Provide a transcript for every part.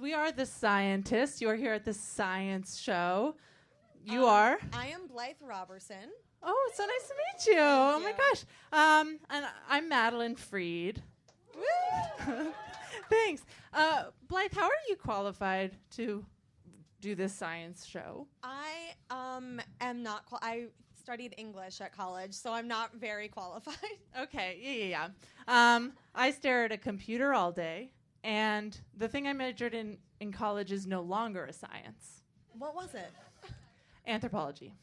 We are the scientists. You are here at the science show. You are? I am Blythe Roberson. Oh, it's so nice to meet you. Oh, my gosh. And I'm Madelyn Freed. Thanks. Blythe, how are you qualified to do this science show? I am not. I studied English at college, so I'm not very qualified. Okay. Yeah. I stare at a computer all day, and the thing I majored in college is no longer a science. What was it? Anthropology.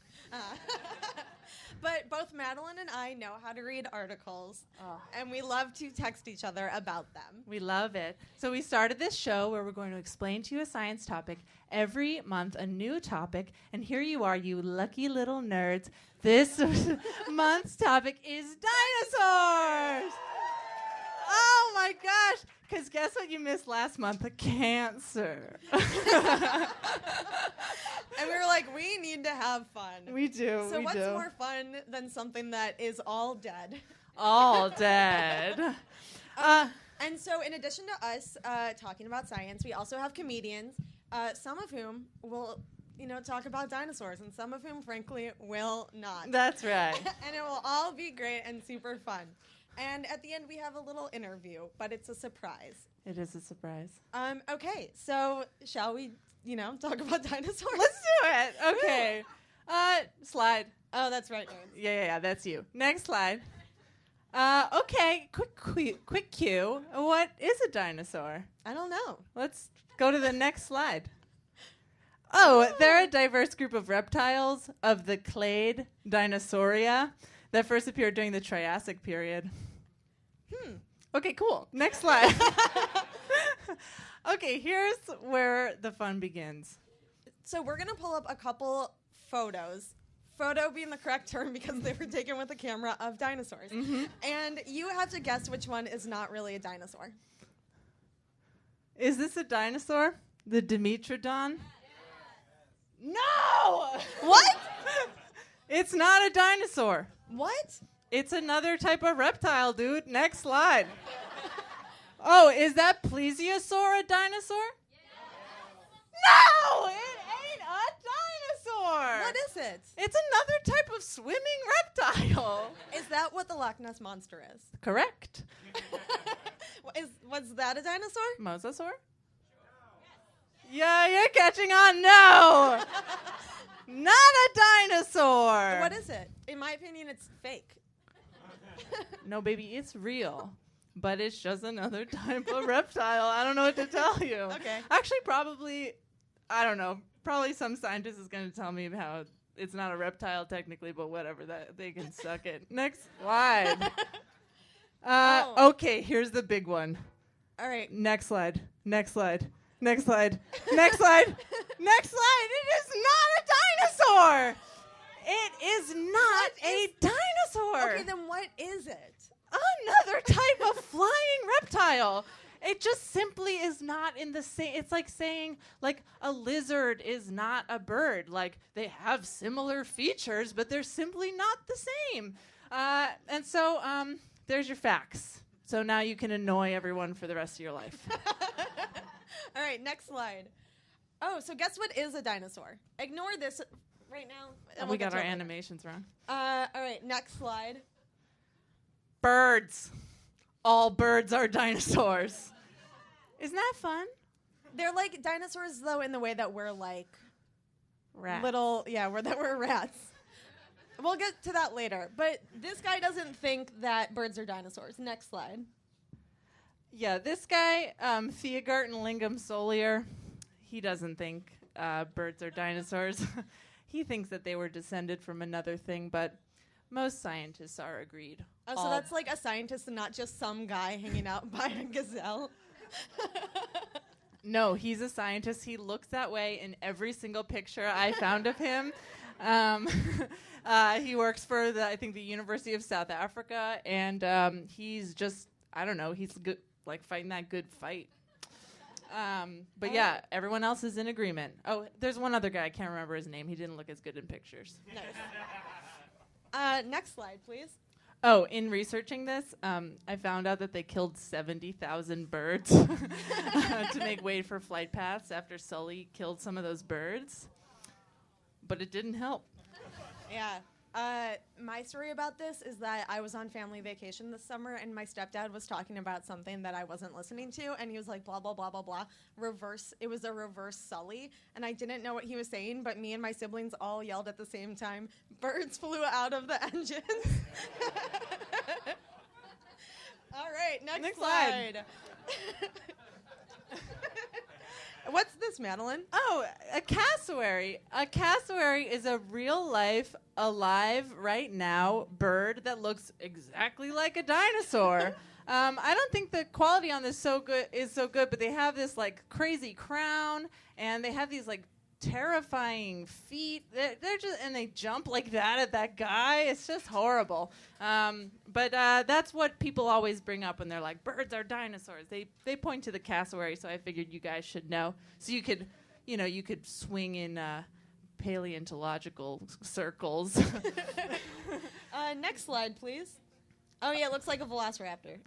But both Madelyn and I know how to read articles, and we love to text each other about them. We love it. So we started this show where we're going to explain to you a science topic. Every month, a new topic. And here you are, you lucky little nerds. This month's topic is dinosaurs. Oh, my gosh. Because guess what you missed last month? The cancer. And we were like, we need to have fun. We do. So what's more fun than something that is all dead? All dead. And so in addition to us talking about science, we also have comedians, some of whom will talk about dinosaurs, and some of whom, frankly, will not. That's right. And it will all be great and super fun. And at the end, we have a little interview, but it's a surprise. It is a surprise. Okay, so shall we, talk about dinosaurs? Let's do it. Okay. Slide. Oh, that's right. Yeah, that's you. Next slide. Okay, quick cue. What is a dinosaur? I don't know. Let's go to the next slide. Oh, they're a diverse group of reptiles of the clade Dinosauria that first appeared during the Triassic period. Okay, cool. Next slide. Okay, here's where the fun begins. So we're going to pull up a couple photos. Photo being the correct term because they were taken with a camera of dinosaurs. Mm-hmm. And you have to guess which one is not really a dinosaur. Is this a dinosaur? The Dimetrodon? No! What? It's not a dinosaur. What? It's another type of reptile, dude. Next slide. Oh, is that plesiosaur a dinosaur? No! It ain't a dinosaur! What is it? It's another type of swimming reptile. Is that what the Loch Ness Monster is? Correct. Was that a dinosaur? Mosasaur? Yeah, you're catching on. No! Not a dinosaur! What is it? In my opinion, it's fake. No, baby, it's real. But it's just another type of reptile. I don't know what to tell you. Okay. Actually, probably, I don't know. Probably some scientist is going to tell me how it's not a reptile technically, but whatever. That they can suck it. Next slide. Okay, here's the big one. All right. Next slide. Next slide. Next slide. Next slide. Next slide. It is not a dinosaur. It is not a dinosaur. Okay, then what is it? Another type of flying reptile. It just simply is not in the same. It's like saying like a lizard is not a bird. Like they have similar features, but they're simply not the same. And so there's your facts. So now you can annoy everyone for the rest of your life. All right, next slide. Oh, so guess what is a dinosaur? Ignore this right now. And we got our animations wrong. All right, next slide. Birds. All birds are dinosaurs. Isn't that fun? They're like dinosaurs, though, in the way that we're like rats. We're rats. We'll get to that later. But this guy doesn't think that birds are dinosaurs. Next slide. Yeah, this guy, Theogarten Lingam Solier, he doesn't think birds are dinosaurs. He thinks that they were descended from another thing, but most scientists are agreed. Oh, so that's like a scientist and not just some guy hanging out by a gazelle? No, he's a scientist. He looks that way in every single picture I found of him. He works for, I think, the University of South Africa, and he's just, I don't know, he's good, like fighting that good fight. But yeah, everyone else is in agreement. Oh, there's one other guy. I can't remember his name. He didn't look as good in pictures. Nice. Next slide, please. Oh, in researching this, I found out that they killed 70,000 birds to make way for flight paths after Sully killed some of those birds. But it didn't help. Yeah. My story about this is that I was on family vacation this summer, and my stepdad was talking about something that I wasn't listening to, and he was like, blah, blah, blah, blah, blah. It was a reverse Sully, and I didn't know what he was saying, but me and my siblings all yelled at the same time, birds flew out of the engines. All right, next slide. What's this, Madelyn? Oh, a cassowary. A cassowary is a real-life, alive, right now bird that looks exactly like a dinosaur. I don't think the quality on this is so good, but they have this like crazy crown, and they have these like terrifying feet. They're just, and they jump like that at that guy. It's just horrible. But that's what people always bring up when they're like, birds are dinosaurs. They point to the cassowary, so I figured you guys should know. So you could swing in paleontological circles. Next slide, please. Oh, yeah, it looks like a velociraptor.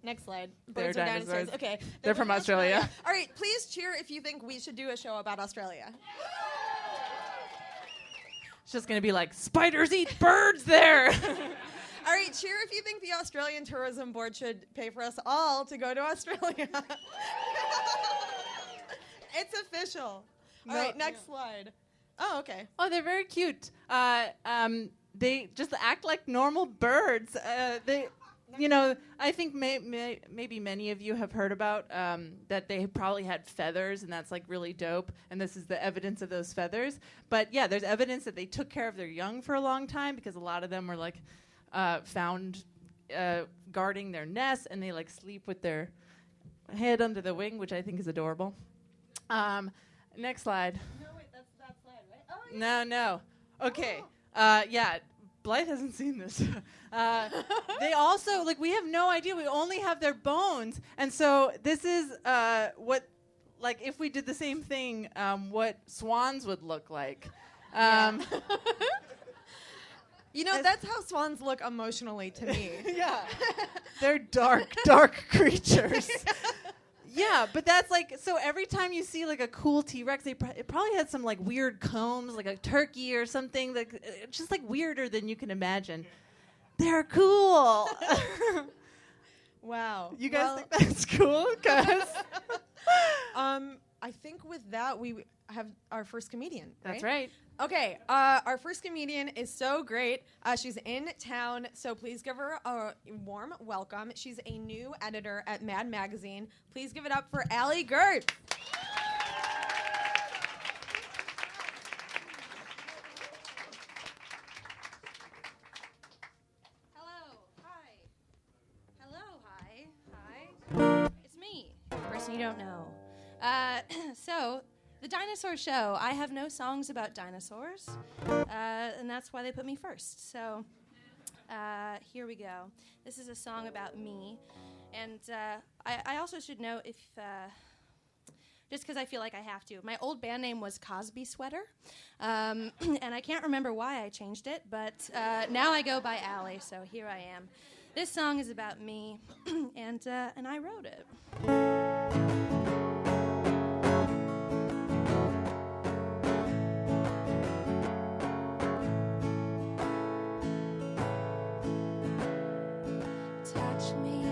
Next slide. They're Birds are dinosaurs. Okay. They're from Australia. All right, please cheer if you think we should do a show about Australia. It's just going to be like, spiders eat birds there. All right, cheer if you think the Australian Tourism Board should pay for us all to go to Australia. It's official. All right, next slide. Oh, okay. Oh, they're very cute. They just act like normal birds. I think maybe many of you have heard about that they probably had feathers, and that's like really dope. And this is the evidence of those feathers. But yeah, there's evidence that they took care of their young for a long time, because a lot of them were like found guarding their nest, and they like sleep with their head under the wing, which I think is adorable. Next slide. No, wait, that's that slide, right? Oh, yeah. No. Okay. Yeah, Blythe hasn't seen this. They also, like, we have no idea. We only have their bones. And so this is what, like, if we did the same thing, what swans would look like. That's how swans look emotionally to me. Yeah. They're dark creatures. Yeah, but that's like, so every time you see like a cool T-Rex, it probably had some like weird combs, like a turkey or something, like just like weirder than you can imagine. They're cool. Wow. You guys think that's cool? Guys? I think with that we have our first comedian. That's right. Okay, our first comedian is so great. She's in town, so please give her a warm welcome. She's a new editor at Mad Magazine. Please give it up for Allie Goertz. Hi. It's me, the person you don't know. So, the Dinosaur Show. I have no songs about dinosaurs, and that's why they put me first. So, here we go. This is a song about me, and I also should note, if just because I feel like I have to, my old band name was Cosby Sweater, and I can't remember why I changed it, but now I go by Allie, so here I am. This song is about me, and I wrote it. Touch me,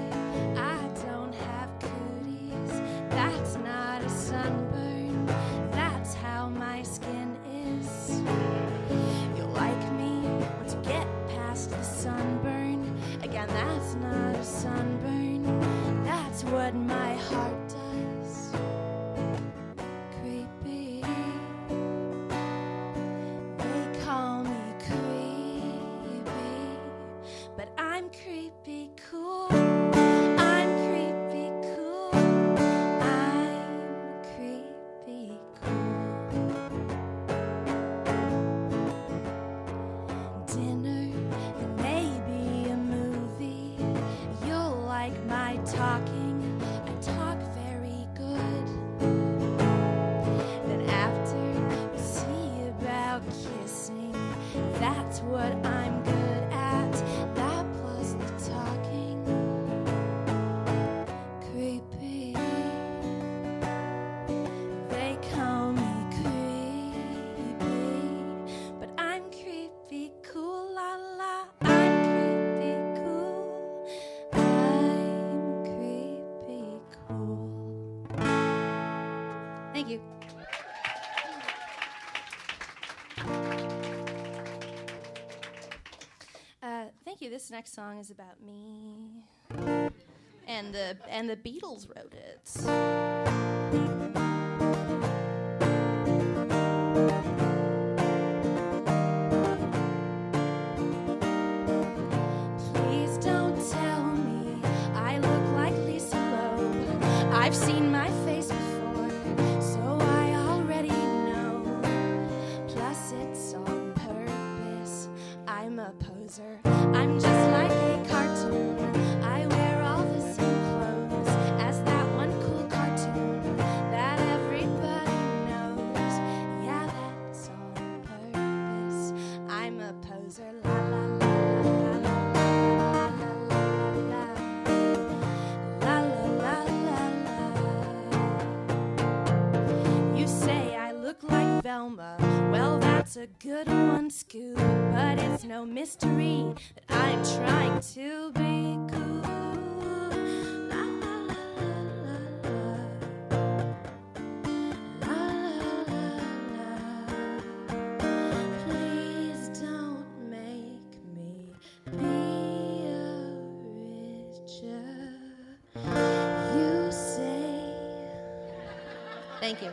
I don't have cooties. That's not a sunburn. That's how my skin is. You'll like me once you get past the sunburn. Again, that's not a sunburn. That's what my heart does. Creepy. They call me creepy, but I'm creepy cool. I'm creepy cool. I'm creepy cool. Dinner and maybe a movie. You'll like my talking. I talk Thank you. Thank you. This next song is about me, and the Beatles wrote it. Please don't tell me I look like Lisa Loeb. I've seen my face before, so I already know. Plus it's on purpose. I'm a poser. I'm just like a cartoon. I wear all the same clothes as that one cool cartoon that everybody knows. Yeah, that's on purpose. I'm a poser. La la la la la la la la la. You say I look like Velma. Well, that's a good one, Scoob. But it's no mystery that I'm trying to be cool. La la la la la la la la. Please don't make me be a richer. You say. Thank you.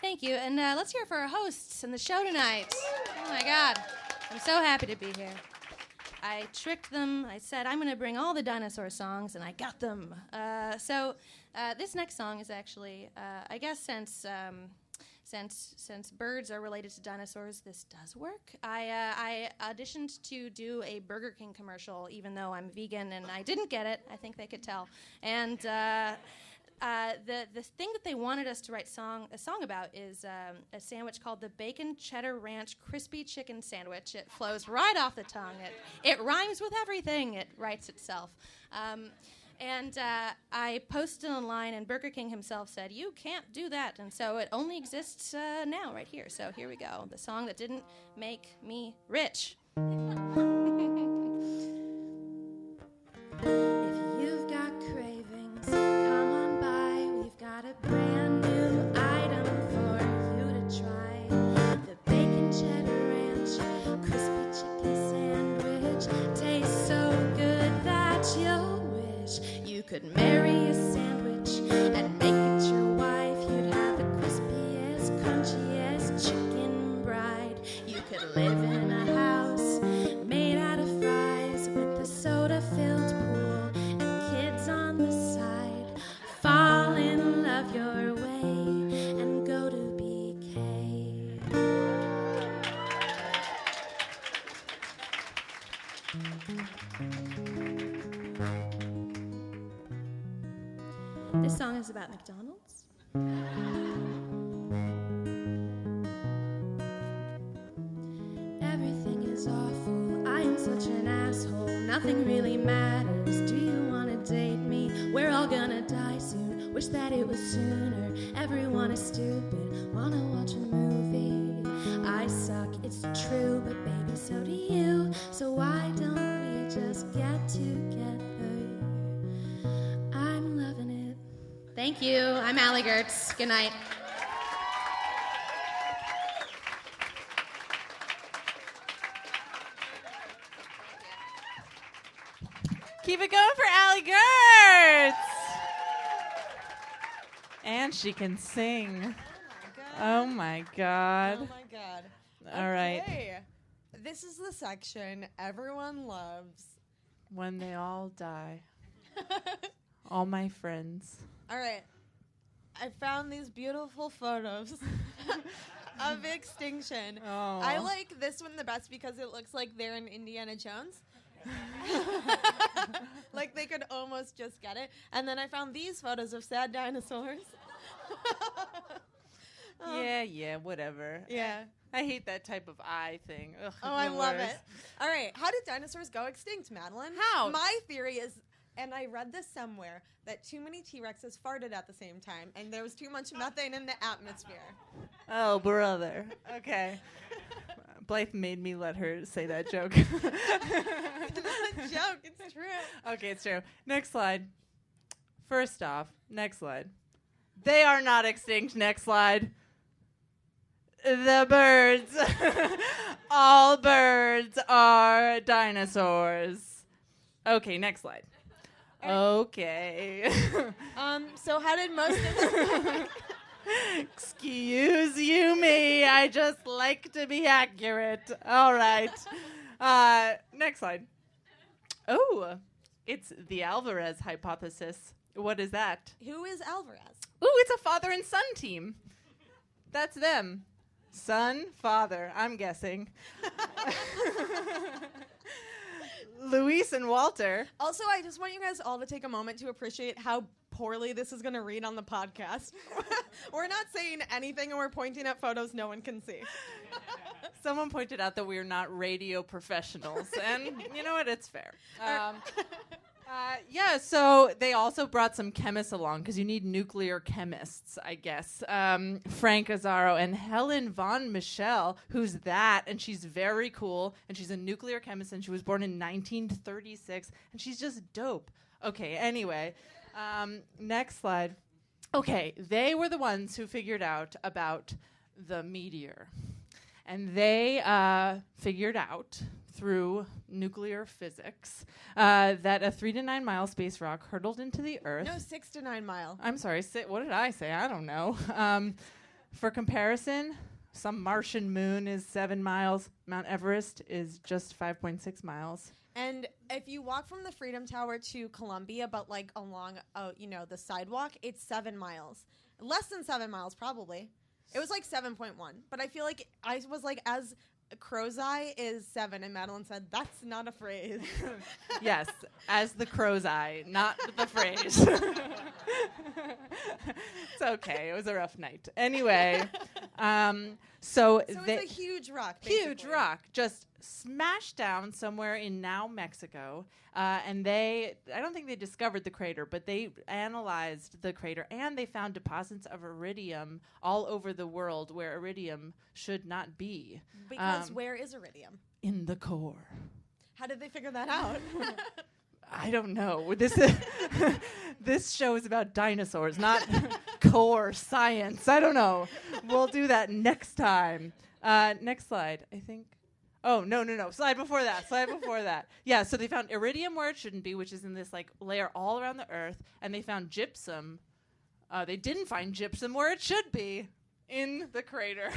Thank you, and let's hear it for our hosts and the show tonight. Oh my God, I'm so happy to be here. I tricked them. I said I'm going to bring all the dinosaur songs, and I got them. So this next song is actually, I guess, since birds are related to dinosaurs, this does work. I auditioned to do a Burger King commercial, even though I'm vegan, and I didn't get it. I think they could tell, and. The thing that they wanted us to write a song about is a sandwich called the Bacon Cheddar Ranch Crispy Chicken Sandwich. It flows right off the tongue. It rhymes with everything. It writes itself. And I posted online, and Burger King himself said, "You can't do that." And so it only exists now, right here. So here we go. The song that didn't make me rich. If you've got cravings, come on by. We've got a brand new item for you to try. The Bacon Cheddar Ranch Crispy Chicken Sandwich tastes so good that you'll wish you could marry a sandwich and make it your wife. You'd have the crispiest, crunchiest chicken bride. You could live in a house made out of fries with a soda-filled pool and kids on the side. Fall in love your way and go to BK. This song is about McDonald's. Everything is awful. I am such an asshole. Nothing really matters. Do you want to date me? We're all gonna die soon. Wish that it was sooner. Everyone is stupid. Wanna watch a movie? I suck, it's true, but baby, so do you. So why don't we just get together? I'm loving it. Thank you. I'm Allie Goertz. Good night. Keep it going for Allie Goertz. And she can sing. Oh my God. Oh my God. All right. Okay. This is the section everyone loves. When they all die. All my friends. All right. I found these beautiful photos of extinction. Oh. I like this one the best because it looks like they're in Indiana Jones. Like they could almost just get it. And then I found these photos of sad dinosaurs. Yeah, whatever. Yeah. I hate that type of eye thing. Ugh, Oh, I the love worst. it. All right. How did dinosaurs go extinct, Madelyn? How? My theory is, and I read this somewhere, that too many T-Rexes farted at the same time, and there was too much methane in the atmosphere. Oh, brother. Okay. Blythe made me let her say that joke. It's not a joke. It's true. Okay, it's true. Next slide. First off, next slide. They are not extinct. Next slide. The birds. All birds are dinosaurs. Okay, next slide. Okay. So how did most of them... Excuse you me. I just like to be accurate. All right. Next slide. Oh, it's the Alvarez hypothesis. What is that? Who is Alvarez? Ooh, it's a father and son team. That's them. Son, father, I'm guessing. Luis and Walter. Also, I just want you guys all to take a moment to appreciate how poorly this is going to read on the podcast. We're not saying anything and we're pointing at photos no one can see. Someone pointed out that we are not radio professionals, and you know what? It's fair. Yeah, so they also brought some chemists along because you need nuclear chemists, I guess. Frank Azzaro and Helen von Michel, who's that, and she's very cool, and she's a nuclear chemist, and she was born in 1936, and she's just dope. Okay, anyway, next slide. Okay, they were the ones who figured out about the meteor, and they figured out through nuclear physics that a 3 to 9 mile space rock hurtled into the Earth. No, 6 to 9 mile. I'm sorry, what did I say? I don't know. For comparison, some Martian moon is 7 miles. Mount Everest is just 5.6 miles. And if you walk from the Freedom Tower to Columbia, but like along, the sidewalk, it's 7 miles. Less than 7 miles, probably. It was like 7.1. But I feel like I was like, as crow's eye is 7, and Madelyn said, that's not a phrase. Yes, as the crow's eye, not the phrase. It's okay. It was a rough night. Anyway, so it's a huge rock, basically. Huge rock, just smashed down somewhere in now Mexico. And I don't think they discovered the crater, but they analyzed the crater, and they found deposits of iridium all over the world where iridium should not be. Because where is iridium? In the core. How did they figure that out? I don't know. This show is about dinosaurs, not core science. I don't know. We'll do that next time. Next slide, I think. Oh, no. Slide before that. Yeah, so they found iridium where it shouldn't be, which is in this like layer all around the Earth, and they found gypsum. They didn't find gypsum where it should be, in the crater.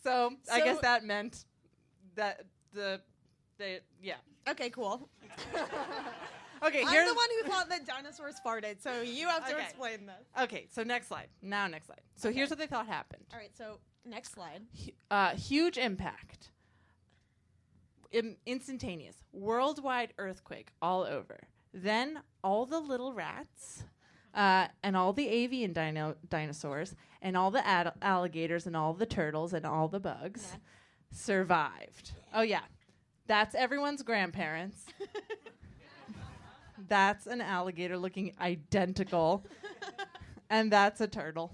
So I guess that meant that yeah. Okay, cool. Okay, I'm the one who thought that dinosaurs farted, so you have to explain this. Okay, so next slide. Next slide. So here's what they thought happened. All right, so next slide. Huge impact. Instantaneous. Worldwide earthquake all over. Then all the little rats and all the avian dinosaurs and all the alligators and all the turtles and all the bugs survived. Oh, yeah. That's everyone's grandparents. That's an alligator looking identical. And that's a turtle.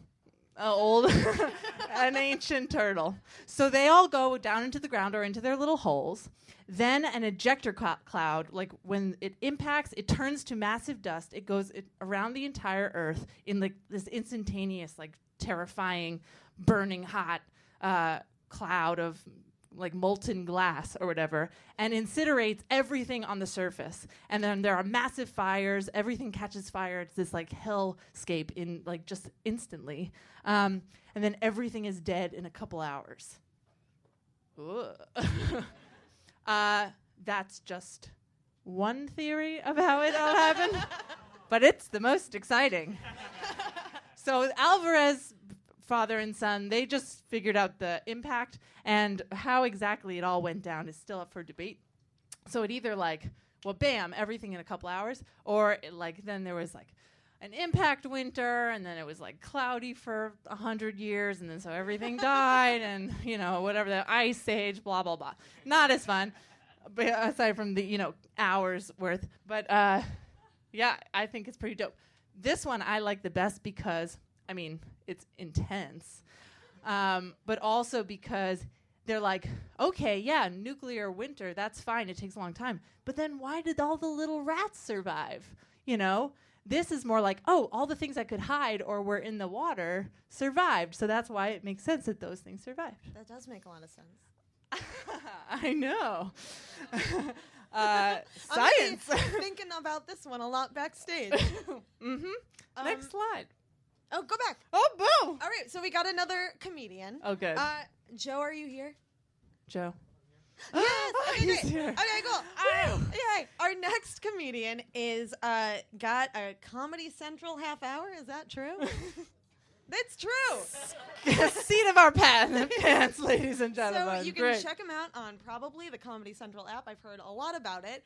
An ancient turtle. So they all go down into the ground or into their little holes. Then an ejector cloud, like when it impacts, it turns to massive dust. It goes around the entire Earth in like this instantaneous, like terrifying, burning hot cloud of like molten glass or whatever, and incinerates everything on the surface. And then there are massive fires. Everything catches fire. It's this like hellscape in like just instantly. And then everything is dead in a couple hours. That's just one theory of how it all happened, but it's the most exciting. So Alvarez, father and son, they just figured out the impact, and how exactly it all went down is still up for debate. So it either bam, everything in a couple hours, or then there was an impact winter, and then it was cloudy for 100 years, and then so everything died, and whatever, the ice age, blah blah blah. Not as fun, but aside from the hours worth. But yeah, I think it's pretty dope. This one I like the best because it's intense, but also because they're like, okay, yeah, nuclear winter, that's fine. It takes a long time. But then why did all the little rats survive? You know, this is more like, oh, all the things that could hide or were in the water survived. So that's why it makes sense that those things survived. That does make a lot of sense. I know. Science. Science. Thinking about this one a lot backstage. Next slide. Oh, go back. Oh, boo. All right, so we got another comedian. Oh, good. Joe, are you here? Joe. Yes. Okay, He's great. here. Okay, cool. Okay, our next comedian is got a Comedy Central half hour. Is that true? That's true. Seat of our pants, ladies and gentlemen. So you can Great. check him out on probably the Comedy Central app. I've heard a lot about it.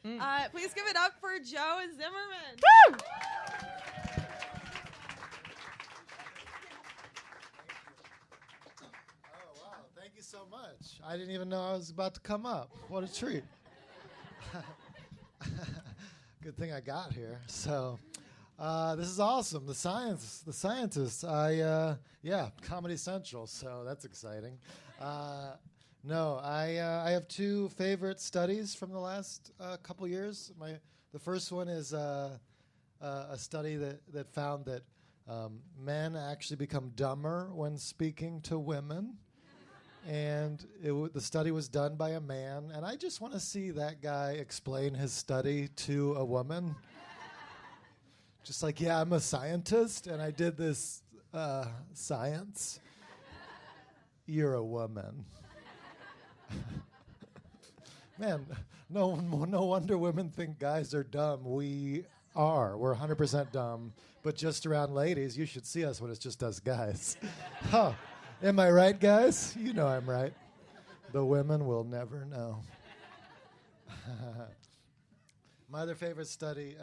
Please give it up for Joe Zimmerman. Woo! Thank you so much. I didn't even know I was about to come up. What a treat. Good thing I got here. So, this is awesome. The scientists. Comedy Central. So that's exciting. I have two favorite studies from the last couple years. The first one is a study that found that men actually become dumber when speaking to women. And the study was done by a man, and I just want to see that guy explain his study to a woman. Just like, yeah, I'm a scientist, and I did this science. You're a woman. Man, no wonder women think guys are dumb. We are. We're 100% dumb. But just around ladies, you should see us when it's just us guys. Huh. Am I right, guys? You know I'm right. The women will never know. My other favorite study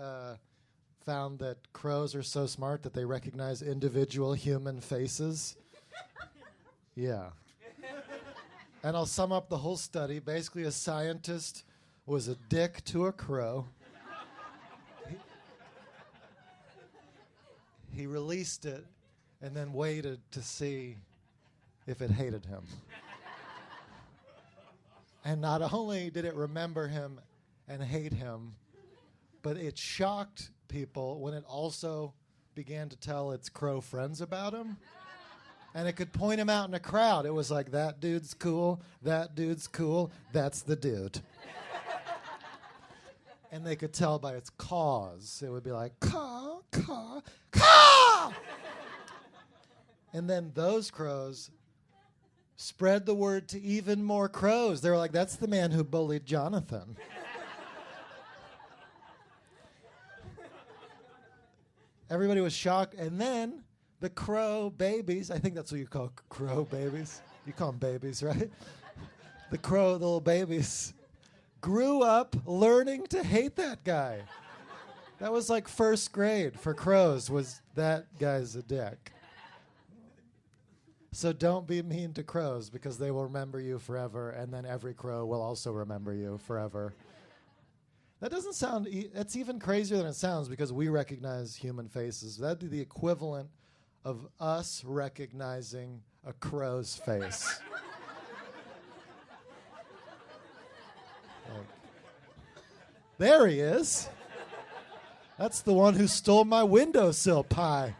found that crows are so smart that they recognize individual human faces. Yeah. And I'll sum up the whole study. Basically, a scientist was a dick to a crow. He released it and then waited to see if it hated him. And not only did it remember him and hate him, but it shocked people when it also began to tell its crow friends about him. And it could point him out in a crowd. It was like, that dude's cool, that's the dude. And they could tell by its caws. It would be like, caw, caw, caw! And then those crows spread the word to even more crows. They were like, that's the man who bullied Jonathan. Everybody was shocked. And then the crow babies, I think that's what you call crow babies. You call them babies, right? The little babies, grew up learning to hate that guy. That was like first grade for crows, was that guy's a dick. So don't be mean to crows, because they will remember you forever, and then every crow will also remember you forever. That doesn't sound... That's even crazier than it sounds, because we recognize human faces. That'd be the equivalent of us recognizing a crow's face. Like, there he is. That's the one who stole my windowsill pie.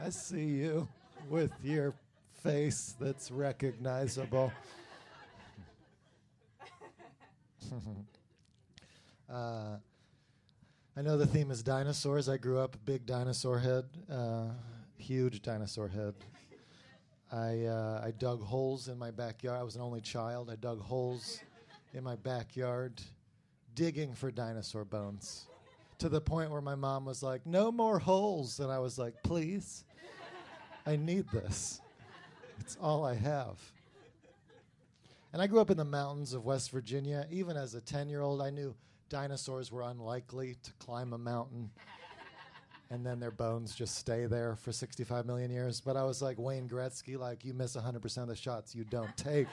I see you with your face that's recognizable. I know the theme is dinosaurs. I grew up a big dinosaur head, huge dinosaur head. I dug holes in my backyard. I was an only child. I dug holes in my backyard, digging for dinosaur bones, to the point where my mom was like, no more holes. And I was like, please, I need this. It's all I have. And I grew up in the mountains of West Virginia. Even as a 10-year-old, I knew dinosaurs were unlikely to climb a mountain and then their bones just stay there for 65 million years. But I was like Wayne Gretzky, like, you miss 100% of the shots you don't take.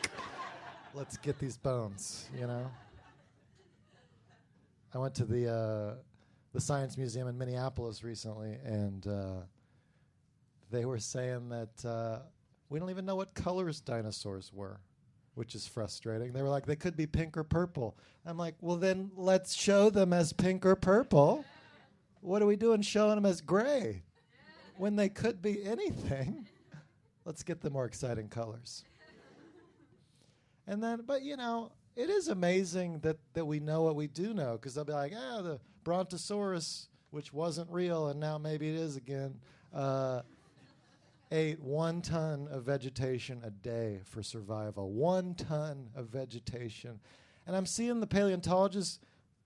Let's get these bones, you know? I went to the Science Museum in Minneapolis recently, and they were saying that we don't even know what colors dinosaurs were. which is frustrating. They were like, they could be pink or purple. I'm like, well, then let's show them as pink or purple. What are we doing showing them as gray when they could be anything? Let's get the more exciting colors. And then, but it is amazing that we know what we do know, because they'll be like, the Brontosaurus, which wasn't real and now maybe it is again, ate 1 ton of vegetation a day for survival. 1 ton of vegetation. And I'm seeing the paleontologists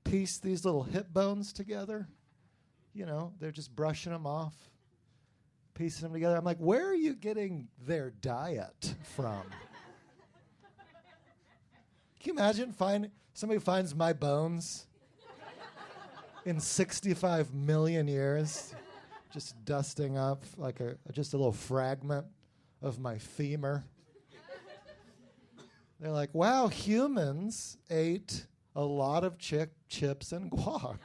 piece these little hip bones together. They're just brushing them off, piecing them together. I'm like, where are you getting their diet from? Can you imagine somebody finds my bones in 65 million years, just dusting up like just a little fragment of my femur? They're like, wow, humans ate a lot of chips and guac.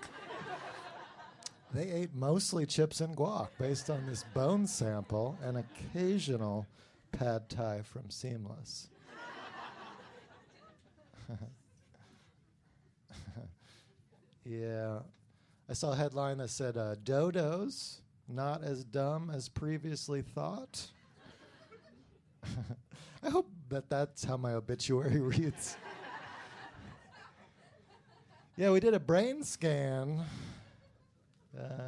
They ate mostly chips and guac based on this bone sample and occasional pad thai from Seamless. Yeah. I saw a headline that said, dodos, not as dumb as previously thought. I hope that's how my obituary reads. Yeah, we did a brain scan.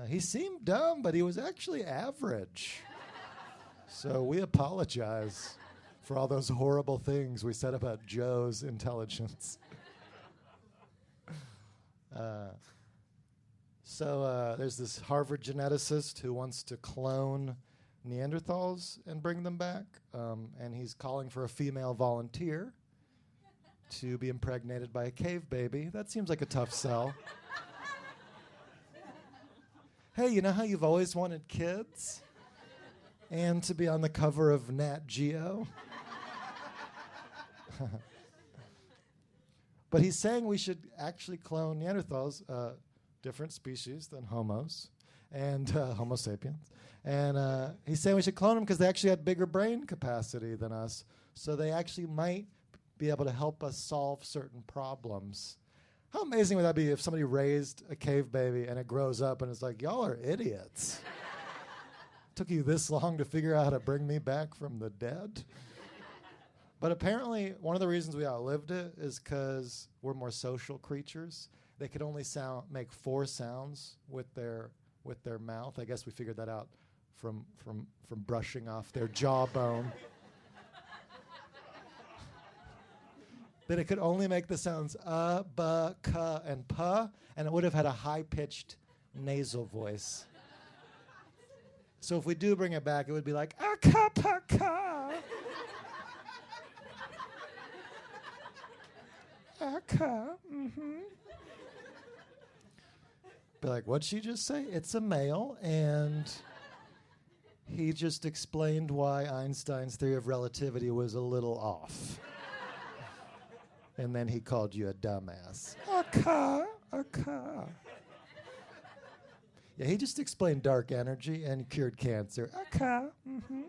He seemed dumb, but he was actually average. So we apologize for all those horrible things we said about Joe's intelligence. So there's this Harvard geneticist who wants to clone Neanderthals and bring them back, and he's calling for a female volunteer to be impregnated by a cave baby. That seems like a tough sell. Hey, you know how you've always wanted kids? And to be on the cover of Nat Geo? But he's saying we should actually clone Neanderthals, different species than homos, and Homo sapiens. And he's saying we should clone them because they actually had bigger brain capacity than us, so they actually might be able to help us solve certain problems. How amazing would that be if somebody raised a cave baby and it grows up and it's like, y'all are idiots. Took you this long to figure out how to bring me back from the dead? But apparently, one of the reasons we outlived it is because we're more social creatures. They could only make 4 sounds with their mouth. I guess we figured that out from brushing off their jawbone. That it could only make the sounds ba, ka, and pa, and it would have had a high-pitched nasal voice. So if we do bring it back, it would be like, ka, pa, ka. Ka, mm-hmm. Be like, what'd she just say? It's a male, and he just explained why Einstein's theory of relativity was a little off. And then he called you a dumbass. Okay. Yeah, he just explained dark energy and cured cancer. Okay. Mm-hmm.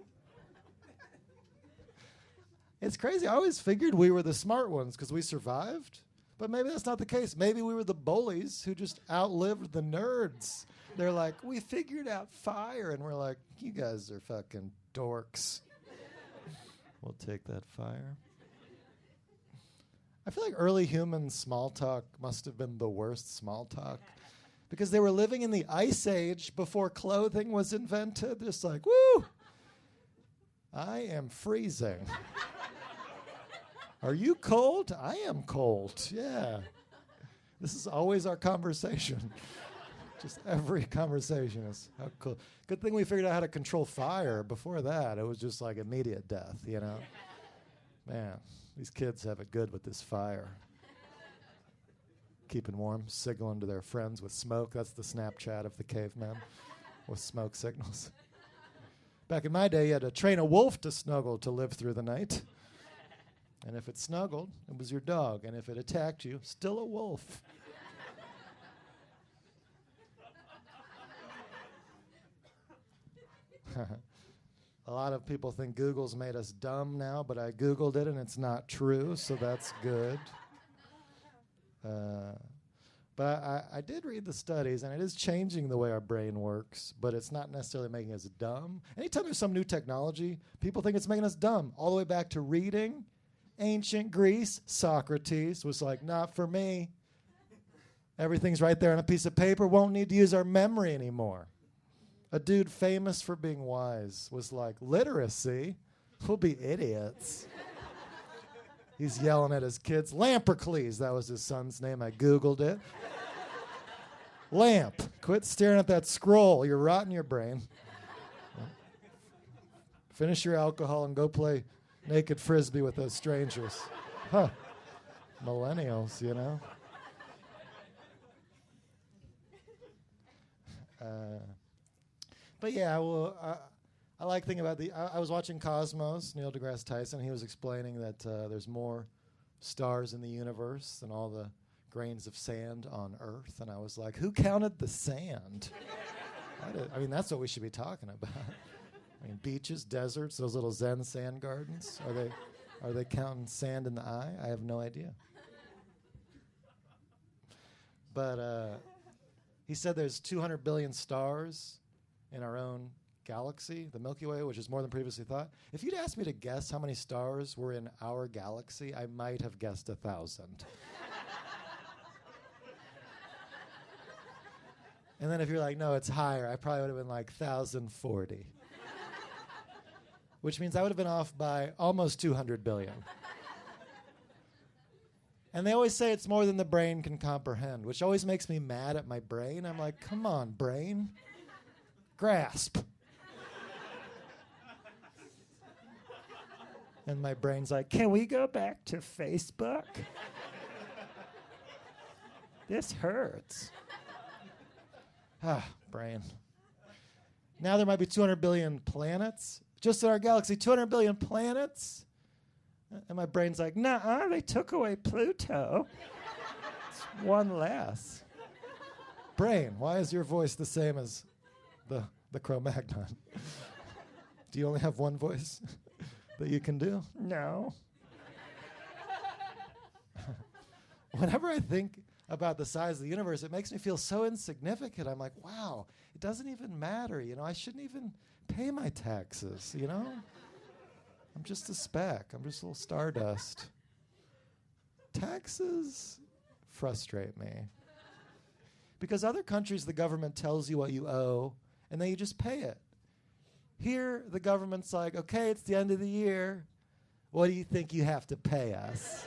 It's crazy. I always figured we were the smart ones because we survived. But maybe that's not the case. Maybe we were the bullies who just outlived the nerds. They're like, we figured out fire. And we're like, you guys are fucking dorks. We'll take that fire. I feel like early human small talk must have been the worst small talk because they were living in the Ice Age before clothing was invented. Just like, woo, I am freezing. Are you cold? I am cold, yeah. This is always our conversation. Just every conversation is how cool. Good thing we figured out how to control fire. Before that, it was just like immediate death, Man. These kids have it good with this fire. Keeping warm, signaling to their friends with smoke. That's the Snapchat of the cavemen, with smoke signals. Back in my day, you had to train a wolf to snuggle to live through the night. And if it snuggled, it was your dog. And if it attacked you, still a wolf. A lot of people think Google's made us dumb now, but I Googled it and it's not true, so that's good. But I did read the studies, and it is changing the way our brain works, but it's not necessarily making us dumb. Anytime there's some new technology, people think it's making us dumb. All the way back to reading. Ancient Greece, Socrates was like, not for me. Everything's right there on a piece of paper. Won't need to use our memory anymore. A dude famous for being wise was like, literacy? We'll be idiots. He's yelling at his kids. Lampercles, that was his son's name. I Googled it. Lamp, quit staring at that scroll. You're rotting your brain. Finish your alcohol and go play naked frisbee with those strangers. Huh. Millennials, you know. But yeah, well, I like thinking about I was watching Cosmos, Neil deGrasse Tyson. He was explaining that there's more stars in the universe than all the grains of sand on Earth. And I was like, who counted the sand? I mean, that's what we should be talking about. I mean, beaches, deserts, those little Zen sand gardens. Are they counting sand in the eye? I have no idea. But he said there's 200 billion stars in our own galaxy, the Milky Way, which is more than previously thought. If you'd asked me to guess how many stars were in our galaxy, I might have guessed 1,000. And then if you're like, no, it's higher, I probably would have been like 1,040. Which means I would have been off by almost 200 billion. And they always say it's more than the brain can comprehend, which always makes me mad at my brain. I'm like, come on, brain. Grasp. And my brain's like, can we go back to Facebook? This hurts. Brain. Now there might be 200 billion planets. Just in our galaxy, 200 billion planets. And my brain's like, nah, they took away Pluto. It's one less. Brain, why is your voice the same as the Cro-Magnon? Do you only have one voice that you can do? No. Whenever I think about the size of the universe, it makes me feel so insignificant. I'm like, wow, it doesn't even matter. You know, I shouldn't even pay my taxes, you know? I'm just a speck. I'm just a little stardust. Taxes frustrate me. Because other countries, the government tells you what you owe, and then you just pay it. Here, the government's like, okay, it's the end of the year. What do you think you have to pay us?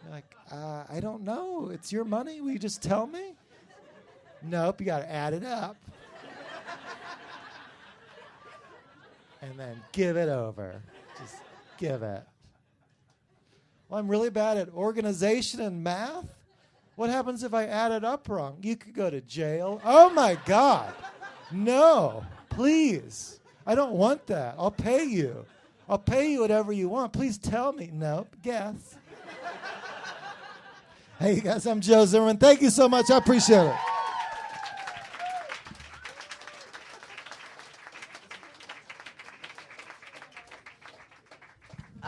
You're like, I don't know. It's your money. Will you just tell me? Nope, you got to add it up. And then give it over. Just give it. Well, I'm really bad at organization and math. What happens if I add it up wrong? You could go to jail. Oh, my God. No, please. I don't want that. I'll pay you. I'll pay you whatever you want. Please tell me. Nope, guess. Hey, you guys, I'm Joe Zimmerman. Thank you so much. I appreciate it.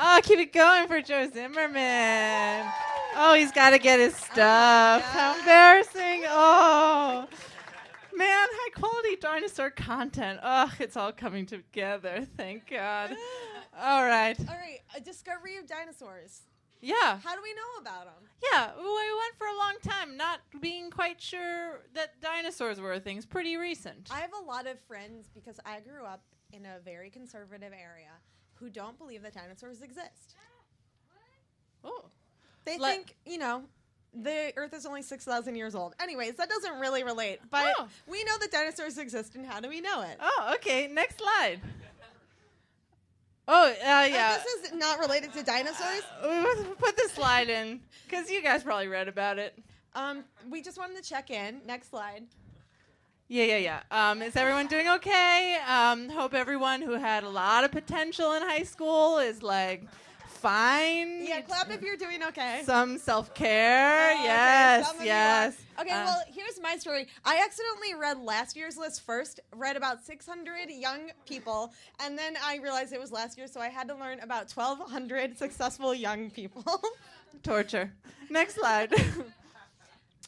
Oh, keep it going for Joe Zimmerman. Oh, he's got to get his stuff. How embarrassing. Oh, man, high quality dinosaur content. Oh, it's all coming together. Thank God. All right. A discovery of dinosaurs. Yeah. How do we know about them? Yeah, we went for a long time not being quite sure that dinosaurs were a thing. It's pretty recent. I have a lot of friends, because I grew up in a very conservative area, who don't believe that dinosaurs exist. Oh. They think, the Earth is only 6,000 years old. Anyways, that doesn't really relate. But we know that dinosaurs exist, and how do we know it? Oh, okay. Next slide. Oh, yeah. This is not related to dinosaurs. Put the slide in, because you guys probably read about it. We just wanted to check in. Next slide. Yeah. Is everyone doing okay? Hope everyone who had a lot of potential in high school is, fine. Yeah, clap if you're doing okay. Some self-care. Oh, Yes, okay, some of you yes. are. Okay, well, here's my story. I accidentally read last year's list first, read about 600 young people, and then I realized it was last year, so I had to learn about 1,200 successful young people. Torture. Next slide.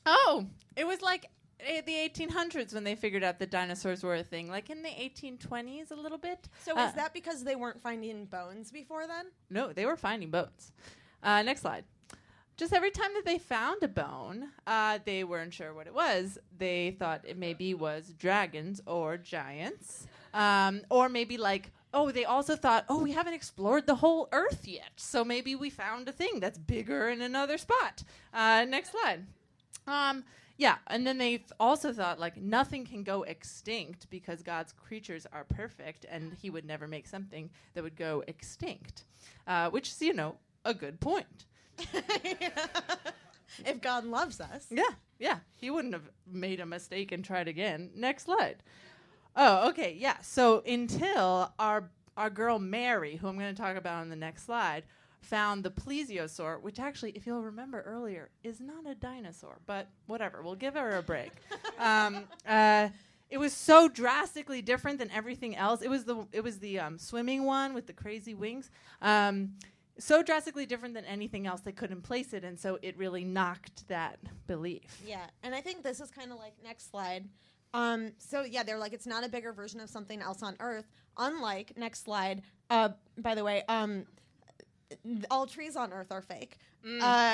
Oh, it was like the 1800s when they figured out that dinosaurs were a thing, like in the 1820s a little bit. So is that because they weren't finding bones before then? No, they were finding bones. Next slide. Just every time that they found a bone, they weren't sure what it was. They thought it maybe was dragons or giants, or maybe like, they also thought, we haven't explored the whole Earth yet, so maybe we found a thing that's bigger in another spot. Next slide. Yeah, and then they also thought, like, nothing can go extinct because God's creatures are perfect, and he would never make something that would go extinct, which is, a good point. If God loves us. Yeah, he wouldn't have made a mistake and tried again. Next slide. Oh, okay, yeah, so until our girl Mary, who I'm going to talk about on the next slide, found the plesiosaur, which actually, if you'll remember earlier, is not a dinosaur, but whatever, we'll give her a break. It was so drastically different than everything else. It was the swimming one with the crazy wings. So drastically different than anything else, they couldn't place it, and so it really knocked that belief. Yeah, and I think this is kind of like next slide. So yeah, they're like, it's not a bigger version of something else on Earth. Unlike next slide. By the way, all trees on Earth are fake.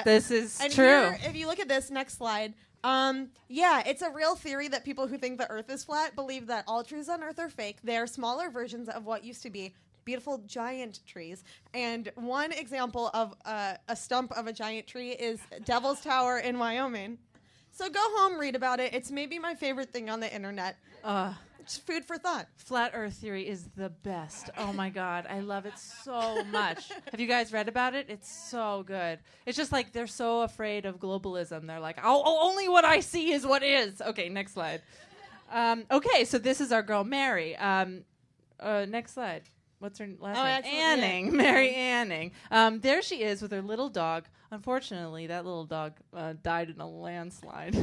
This is and true. Here, if you look at this next slide, it's a real theory that people who think the Earth is flat believe that all trees on Earth are fake. They are smaller versions of what used to be beautiful giant trees. And one example of a stump of a giant tree is Devil's Tower in Wyoming. So go home, read about it. It's maybe my favorite thing on the internet. It's food for thought. Flat Earth theory is the best. Oh my God, I love it so much. Have you guys read about it? It's so good. It's just like they're so afraid of globalism. They're like, only what I see is what is. Okay, next slide. Okay, so this is our girl Mary. Next slide. What's her last name? Anning. Yeah. Mary Anning. There she is with her little dog. Unfortunately, that little dog died in a landslide.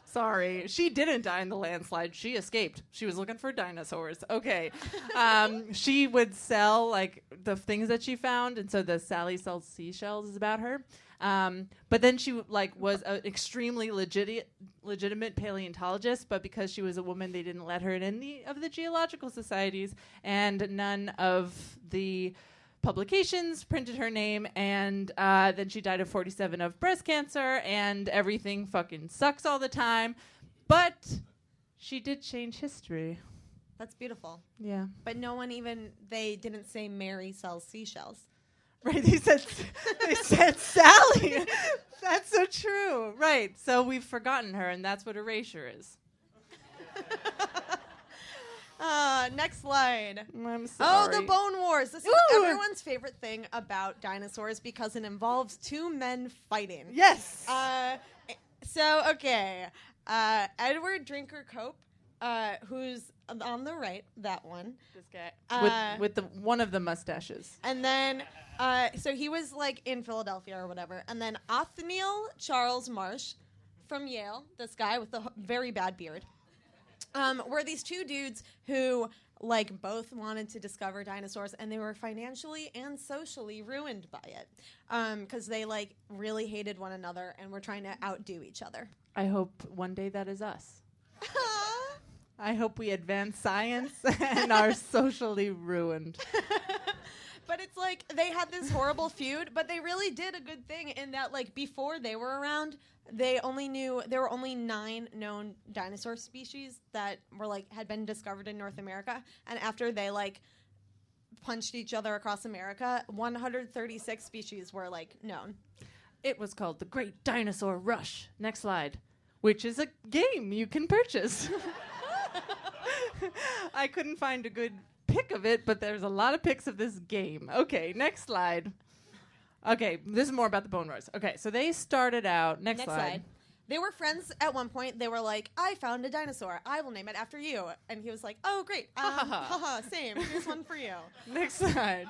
Sorry. She didn't die in the landslide. She escaped. She was looking for dinosaurs. Okay. She would sell, like, the things that she found, and so the Sally Sells Seashells is about her. But then she was an extremely legitimate paleontologist, but because she was a woman, they didn't let her in any of the geological societies, and none of the publications printed her name, and then she died at 47 of breast cancer, and everything fucking sucks all the time. But she did change history. That's beautiful. Yeah. But they didn't say Mary sells seashells. Right, they said Sally. That's so true. Right, so we've forgotten her, and that's what erasure is. Next slide. I'm sorry. Oh, the Bone Wars. This is everyone's favorite thing about dinosaurs because it involves two men fighting. Yes. Edward Drinker Cope, who's on the right, that one. This guy. With the one of the mustaches. And then, so he was like in Philadelphia or whatever. And then Othniel Charles Marsh from Yale, this guy with the very bad beard, were these two dudes who like both wanted to discover dinosaurs, and they were financially and socially ruined by it because they like really hated one another and were trying to outdo each other. I hope one day that is us. I hope we advance science and are socially ruined. But it's like they had this horrible feud, but they really did a good thing in that, like, before they were around, there were only 9 known dinosaur species that were like had been discovered in North America, and after they like punched each other across America, 136 species were like known. It was called the Great Dinosaur Rush. Next slide. Which is a game you can purchase. I couldn't find a good pic of it, but there's a lot of pics of this game. Okay, next slide. Okay, this is more about the Bone Wars. Okay, so they started out... Next slide. They were friends at one point. They were like, I found a dinosaur. I will name it after you. And he was like, oh, great. Haha, same. Here's one for you. Next slide.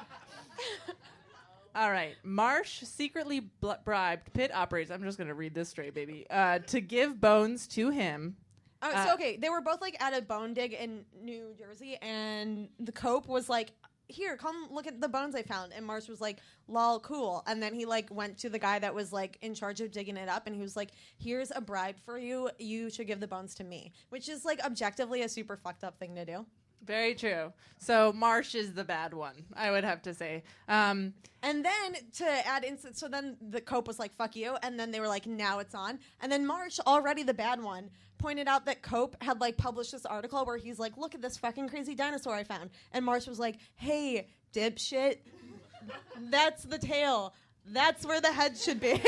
All right. Marsh secretly bribed pit operators. I'm just going to read this straight, baby. To give bones to him. Oh, so okay, they were both like at a bone dig in New Jersey, and the Cope was like, "Here, come look at the bones I found." And Marsh was like, "Lol, cool." And then he like went to the guy that was like in charge of digging it up, and he was like, "Here's a bribe for you. You should give the bones to me," which is like objectively a super fucked up thing to do. Very true. So Marsh is the bad one, I would have to say. And then to add so then the Cope was like, "Fuck you," and then they were like, "Now it's on." And then Marsh, already the bad one, pointed out that Cope had like published this article where he's like, "Look at this fucking crazy dinosaur I found." And Marsh was like, "Hey, dipshit, that's the tail. That's where the head should be."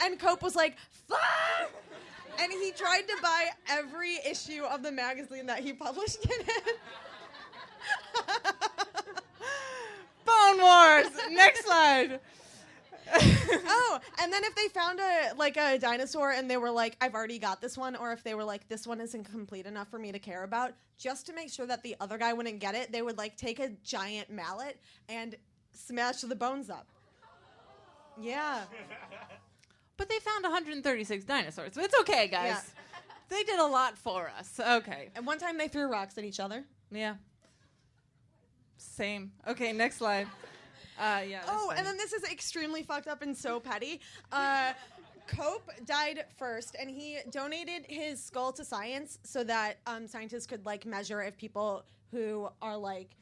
And Cope was like, "Fuck!" And he tried to buy every issue of the magazine that he published in it. Bone Wars. Next slide. Oh, and then if they found a dinosaur and they were like, "I've already got this one," or if they were like, "This one isn't complete enough for me to care about," just to make sure that the other guy wouldn't get it, they would like take a giant mallet and smash the bones up. Yeah. But they found 136 dinosaurs, so it's okay, guys. Yeah. They did a lot for us. Okay. And one time they threw rocks at each other. Yeah. Same. Okay, next slide. Yeah. Oh, and then this is extremely fucked up and so petty. Cope died first, and he donated his skull to science so that scientists could like measure if people who are like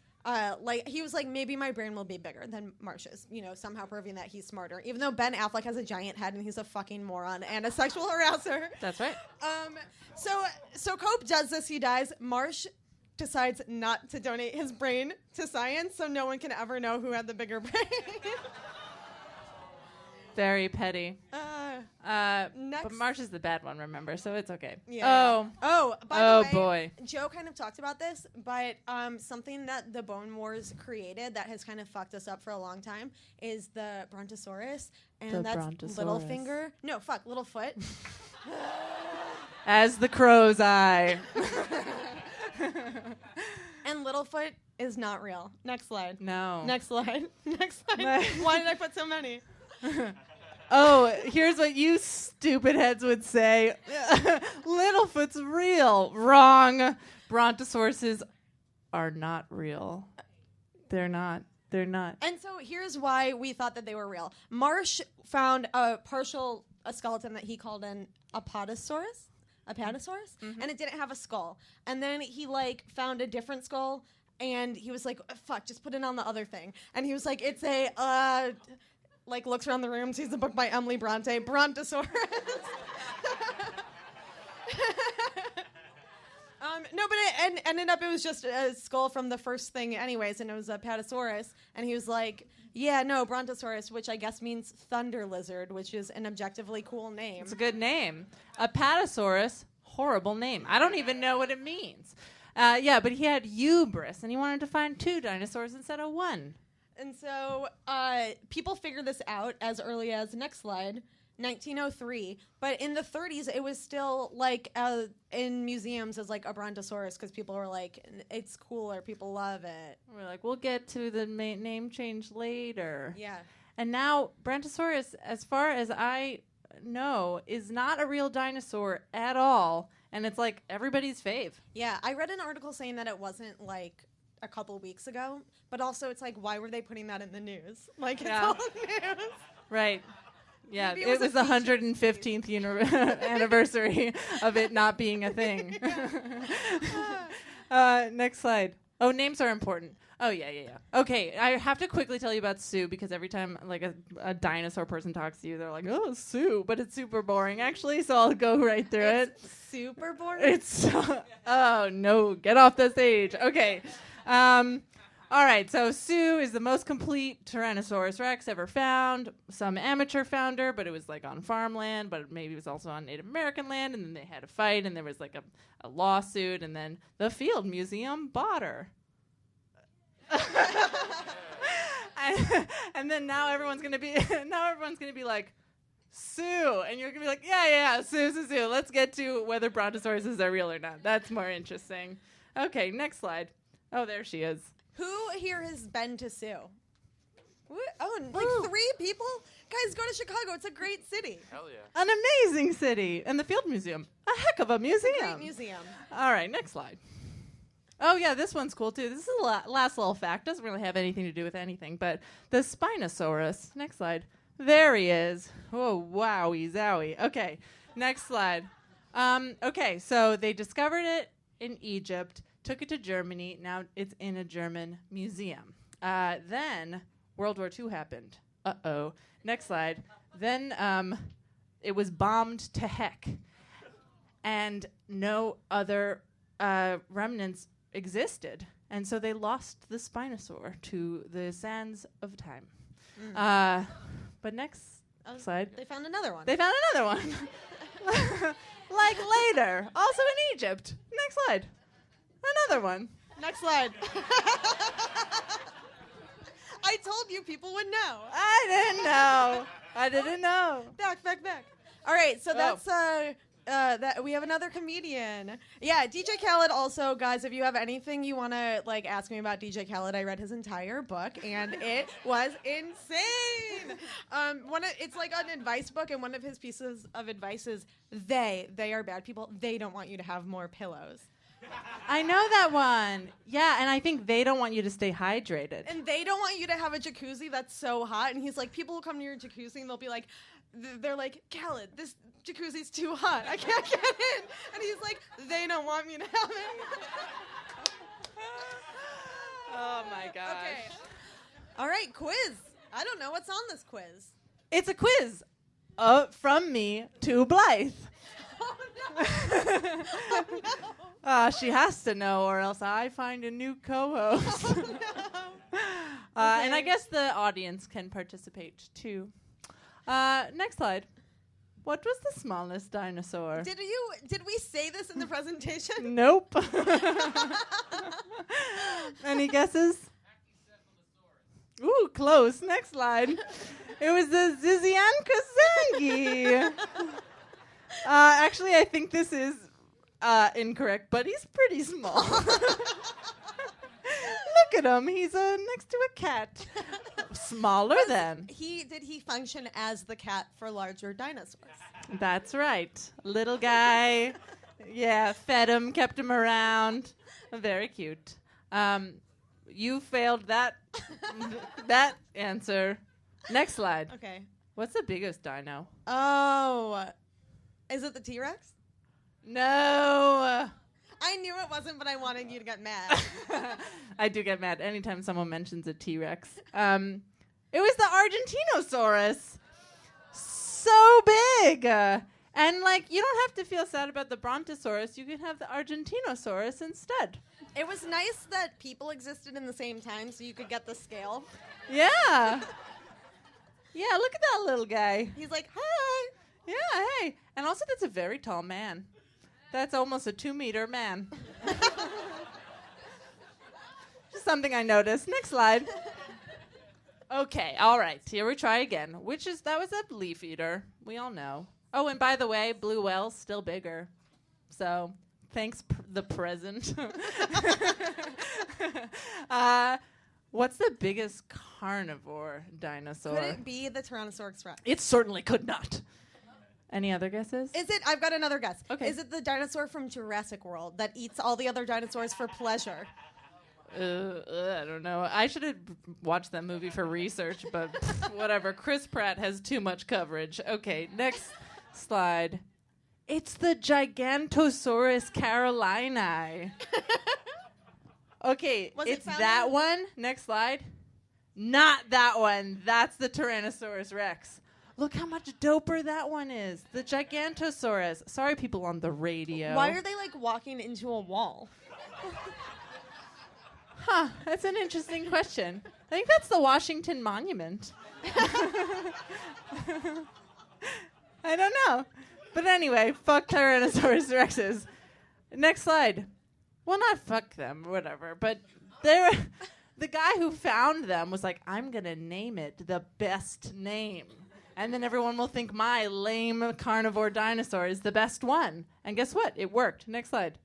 he was like, maybe my brain will be bigger than Marsh's, somehow proving that he's smarter, even though Ben Affleck has a giant head and he's a fucking moron and a sexual harasser. That's right. So Cope does this, he dies. Marsh decides not to donate his brain to science, so no one can ever know who had the bigger brain. Very petty. Next. But Marsh is the bad one, remember? So it's okay. Yeah. By the way, boy. Joe kind of talked about this, but something that the Bone Wars created that has kind of fucked us up for a long time is the Brontosaurus, and that's Littlefinger. No, fuck, Littlefoot. As the crow's eye. And Littlefoot is not real. Next slide. No. Next slide. Next slide. Why did I put so many? Oh, here's what you stupid heads would say. Littlefoot's real. Wrong. Brontosauruses are not real. They're not. They're not. And so here's why we thought that they were real. Marsh found a skeleton that he called an Apatosaurus. And it didn't have a skull. And then he found a different skull, and he was like, "Fuck, just put it on the other thing." And he was like, "It's a looks around the room, sees a book by Emily Bronte, Brontosaurus." No, but it ended up, it was just a skull from the first thing anyways, and it was a Apatosaurus. And he was like, "Yeah, no, Brontosaurus," which I guess means thunder lizard, which is an objectively cool name. It's a good name. Apatosaurus, horrible name. I don't even know what it means. But he had hubris, and he wanted to find 2 dinosaurs instead of 1. And so people figured this out as early as, next slide, 1903. But in the 30s, it was still in museums as a Brontosaurus because people were like, it's cooler, people love it. We're like, we'll get to the name change later. Yeah. And now Brontosaurus, as far as I know, is not a real dinosaur at all. And it's everybody's fave. Yeah, I read an article saying that it wasn't a couple weeks ago, but also it's why were they putting that in the news? It's all news. Right. Yeah, Maybe it was the 115th anniversary of it not being a thing. Next slide. Oh, names are important. Oh, yeah. Okay, I have to quickly tell you about Sue because every time a dinosaur person talks to you, they're like, "Oh, Sue," but it's super boring actually, so I'll go right through it. Super boring? It's oh, no, get off the stage. Okay. All right, so Sue is the most complete Tyrannosaurus Rex ever found. Some amateur found her, but it was on farmland, but maybe it was also on Native American land, and then they had a fight, and there was a lawsuit, and then the Field Museum bought her. and then now everyone's gonna be like, Sue, and you're gonna be like, yeah, Sue. Let's get to whether Brontosauruses are real or not. That's more interesting. Okay, next slide. Oh, there she is. Who here has been to Sioux? Oh, like Woo. 3 people? Guys, go to Chicago. It's a great city. Hell yeah. An amazing city. And the Field Museum. A heck of a museum. Great museum. All right, next slide. Oh, yeah, this one's cool, too. This is a last little fact. Doesn't really have anything to do with anything, but the Spinosaurus. Next slide. There he is. Oh, wowie zowie. Okay, next slide. Okay, so they discovered it in Egypt, took it to Germany. Now it's in a German museum. Then World War II happened. Uh-oh. Next slide. Then it was bombed to heck. And no other remnants existed. And so they lost the Spinosaur to the sands of time. But next slide. They found another one. They found another one. Like later. Also in Egypt. Next slide. Another one. Next slide. I told you people would know. I didn't know. Back. All right, so that's that we have another comedian. Yeah, DJ Khaled also, guys, if you have anything you want to like ask me about DJ Khaled, I read his entire book and it was insane. It's like an advice book, and one of his pieces of advice is they are bad people. They don't want you to have more pillows. I know that one. Yeah, and I think they don't want you to stay hydrated. And they don't want you to have a jacuzzi that's so hot. And he's like, people will come to your jacuzzi and they'll be like, they're like, Khaled, this jacuzzi's too hot. I can't get in. And he's like, they don't want me to have it. Oh, my gosh. Okay. All right, quiz. I don't know what's on this quiz. It's a quiz from me to Blythe. Oh, no. Oh, no. She has to know, or else I find a new co-host. Oh, no. And I guess the audience can participate, too. Next slide. What was the smallest dinosaur? Did we say this in the presentation? Nope. Any guesses? Ooh, close. Next slide. It was the Zizziankazangi. Actually, I think this is incorrect, but he's pretty small. Look at him. He's next to a cat. Smaller than. Did he function as the cat for larger dinosaurs? That's right. Little guy. Yeah, fed him, kept him around. Very cute. You failed that that answer. Next slide. Okay. What's the biggest dino? Oh. Is it the T-Rex? No. I knew it wasn't, but I wanted you to get mad. I do get mad anytime someone mentions a T-Rex. It was the Argentinosaurus. So big. And, like, you don't have to feel sad about the Brontosaurus. You can have the Argentinosaurus instead. It was nice that people existed in the same time so you could get the scale. Yeah. Yeah, look at that little guy. He's like, hi. Yeah, hey. And also, that's a very tall man. That's almost a 2-meter man. Just something I noticed. Next slide. Okay, all right. Here we try again. That was a leaf eater. We all know. Oh, and by the way, blue whale's still bigger. So, thanks, the present. What's the biggest carnivore dinosaur? Could it be the Tyrannosaurus Rex? It certainly could not. Any other guesses? Is it? I've got another guess. Okay. Is it the dinosaur from Jurassic World that eats all the other dinosaurs for pleasure? I don't know. I should have watched that movie for research, but whatever. Chris Pratt has too much coverage. Okay, next slide. It's the Gigantosaurus carolini. Okay, Was it it's found that in- one. Next slide. Not that one. That's the Tyrannosaurus Rex. Look how much doper that one is. The Gigantosaurus. Sorry, people on the radio. Why are they like walking into a wall? Huh, that's an interesting question. I think that's the Washington Monument. I don't know. But anyway, fuck Tyrannosaurus Rexes. Next slide. Well, not fuck them, whatever. But the guy who found them was like, I'm going to name it the best name. And then everyone will think my lame carnivore dinosaur is the best one. And guess what? It worked. Next slide.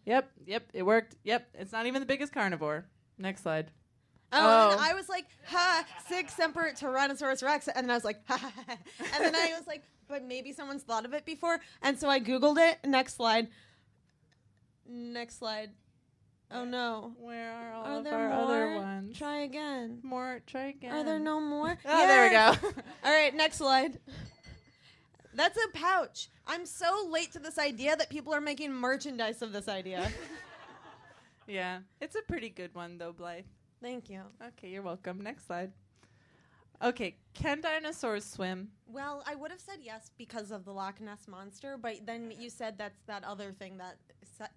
Yep, it worked. Yep, it's not even the biggest carnivore. Next slide. Oh, and I was like, ha, Sig Semper Tyrannosaurus Rex. And then I was like, ha, ha, ha. And then I was like, but maybe someone's thought of it before. And so I Googled it. Next slide. Next slide. Oh, no. Where are all Are of there our more? other ones? Try again. Try again. Are there no more? Oh, there we go. All right, next slide. That's a pouch. I'm so late to this idea that people are making merchandise of this idea. Yeah. It's a pretty good one, though, Blythe. Thank you. Okay, you're welcome. Next slide. Okay, can dinosaurs swim? Well, I would have said yes because of the Loch Ness Monster, but then you said that's that other thing that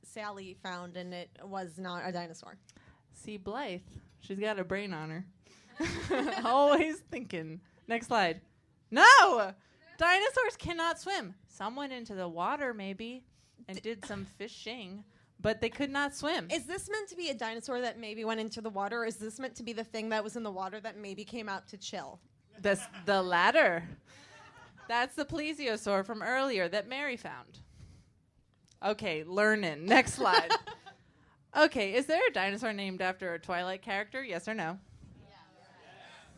Sally found, and it was not a dinosaur. See, Blythe, she's got a brain on her. Always thinking. Next slide. No! Dinosaurs cannot swim. Some went into the water, maybe, and did some fishing, but they could not swim. Is this meant to be a dinosaur that maybe went into the water, or is this meant to be the thing that was in the water that maybe came out to chill? The latter. That's the plesiosaur from earlier that Mary found. Okay, learning. Next slide. Okay, is there a dinosaur named after a Twilight character? Yes or no?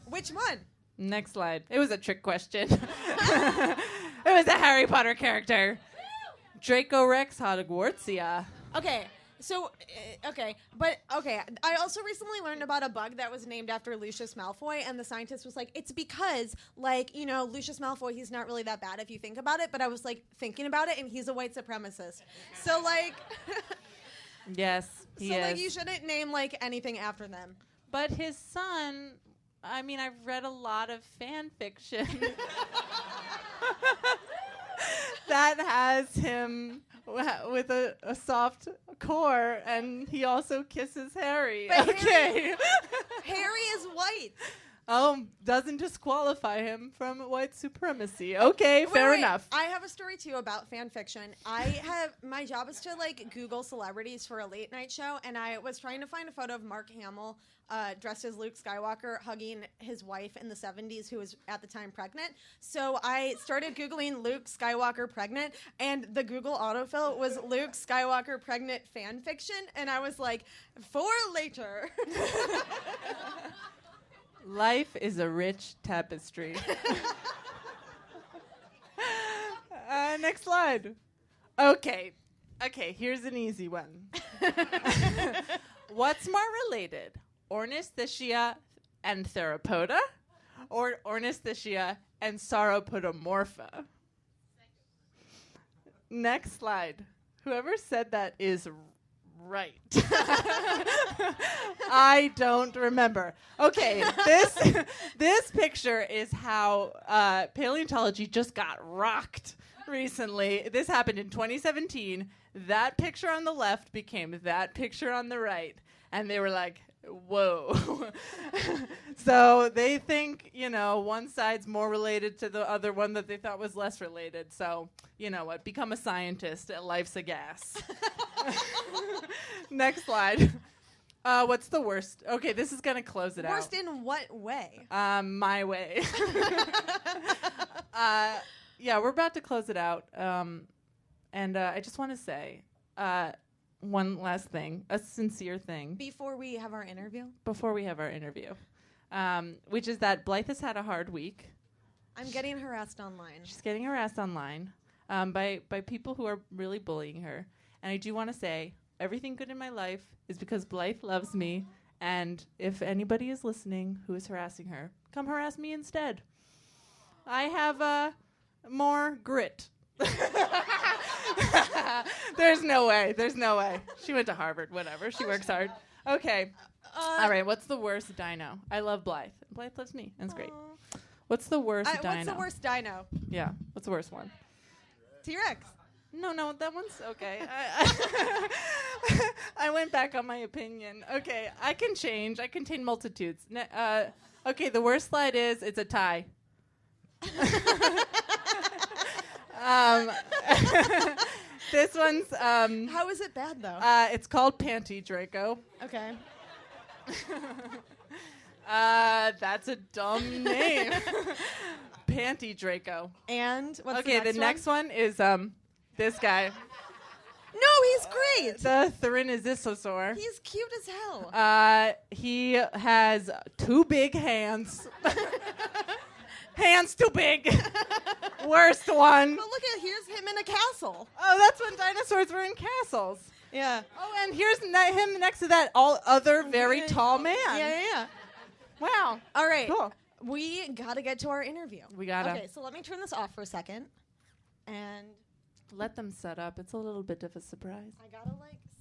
Which one? Next slide. It was a trick question. It was a Harry Potter character. Draco Rex Hogwartsia. Okay, so, I also recently learned about a bug that was named after Lucius Malfoy, and the scientist was like, it's because, like, you know, Lucius Malfoy, he's not really that bad if you think about it, but I was, like, thinking about it, and he's a white supremacist. So, like... Yes, he is. So, like, you shouldn't name, like, anything after them. But his son... I mean, I've read a lot of fan fiction that has him with a soft core, and he also kisses Harry. But okay. Harry is white. Oh, doesn't disqualify him from white supremacy. Okay, fair enough. I have a story, too, about fan fiction. My job is to, like, Google celebrities for a late night show, and I was trying to find a photo of Mark Hamill dressed as Luke Skywalker hugging his wife in the 70s who was at the time pregnant. So I started Googling Luke Skywalker pregnant, and the Google autofill was Luke Skywalker pregnant fan fiction, and I was like, for later. Life is a rich tapestry. Next slide. Okay, here's an easy one. What's more related, Ornithischia and Theropoda, or Ornithischia and Sauropodomorpha? Next slide. Whoever said that is right. I don't remember. Okay, this picture is how paleontology just got rocked recently. This happened in 2017. That picture on the left became that picture on the right. And they were like, whoa. So they think, you know, one side's more related to the other one that they thought was less related. So, you know what? Become a scientist. Life's a gas. Next slide. What's the worst? Okay, this is going to close it out. Worst in what way? My way. Yeah, we're about to close it out. And I just want to say one last thing, a sincere thing. Before we have our interview? Before we have our interview. Which is that Blythe has had a hard week. I'm getting harassed online. She's getting harassed online by people who are really bullying her. And I do want to say, everything good in my life is because Blythe loves me. And if anybody is listening who is harassing her, come harass me instead. I have more grit. There's no way. She went to Harvard, whatever. She works hard. Okay. All right, what's the worst dino? I love Blythe. Blythe loves me. That's great. What's the worst dino? What's the worst dino? Yeah, what's the worst one? T-Rex. No, that one's okay. I went back on my opinion. Okay, I can change. I contain multitudes. Okay, the worst slide is it's a tie. This one's... How is it bad, though? It's called Panty Draco. Okay. That's a dumb name. Panty Draco. And what's the next one is this guy. No, he's great. The Tyrannosaur. He's cute as hell. He has 2 big hands. Hands too big. Worst one. But look at, here's him in a castle. Oh, that's when dinosaurs were in castles. Yeah. Oh, and here's him next to that other very tall man. Yeah. Wow. All right. Cool. We gotta get to our interview. We gotta. Okay, so let me turn this off for a second. And Let them set up. It's a little bit of a surprise. I gotta,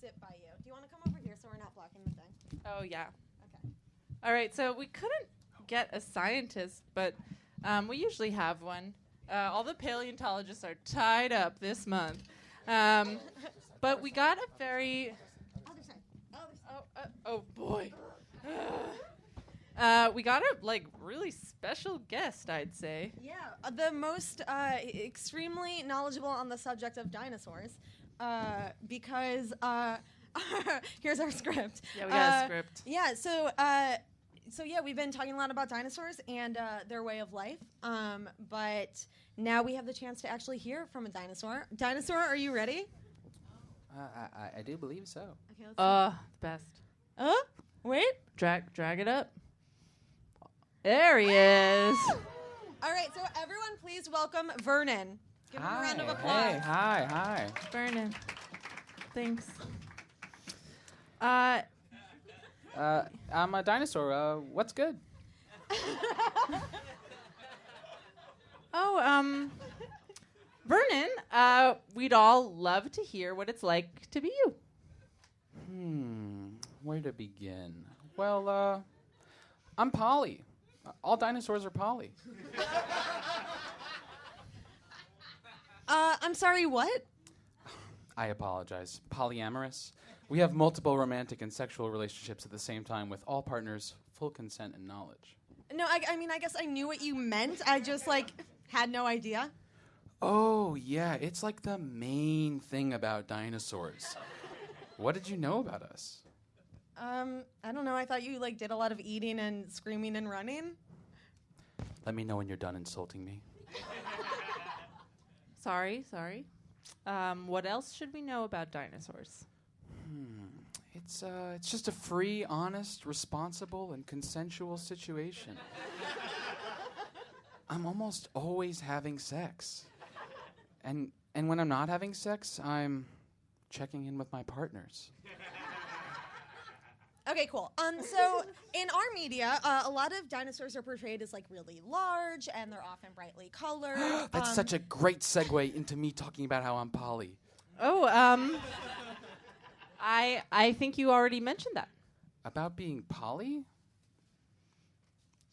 sit by you. Do you want to come over here so we're not blocking the thing? Oh, yeah. Okay. All right, so we couldn't get a scientist, but we usually have one. All the paleontologists are tied up this month. But we got a very... Other side. Oh, boy. We got a, really special guest, I'd say. Yeah, the most extremely knowledgeable on the subject of dinosaurs, because here's our script. Yeah, we got a script. Yeah, so we've been talking a lot about dinosaurs and their way of life, but now we have the chance to actually hear from a dinosaur. Dinosaur, are you ready? I do believe so. Okay, let's The best. wait. Drag it up. There he is. All right, so everyone please welcome Vernon. Give him a round of applause. Hey, hi. Vernon. Thanks. I'm a dinosaur. What's good? Vernon, we'd all love to hear what it's like to be you. Where to begin? Well, I'm Polly. All dinosaurs are Polly. I'm sorry, what? I apologize. Polyamorous. We have multiple romantic and sexual relationships at the same time with all partners' full consent and knowledge. No, I mean, I guess I knew what you meant. I just, had no idea. Oh, yeah, it's the main thing about dinosaurs. What did you know about us? I don't know. I thought you, did a lot of eating and screaming and running. Let me know when you're done insulting me. Sorry. What else should we know about dinosaurs? It's just a free, honest, responsible, and consensual situation. I'm almost always having sex. And when I'm not having sex, I'm checking in with my partners. Okay, cool. So in our media, a lot of dinosaurs are portrayed as really large, and they're often brightly colored. That's such a great segue into me talking about how I'm Polly. I think you already mentioned that. About being Polly?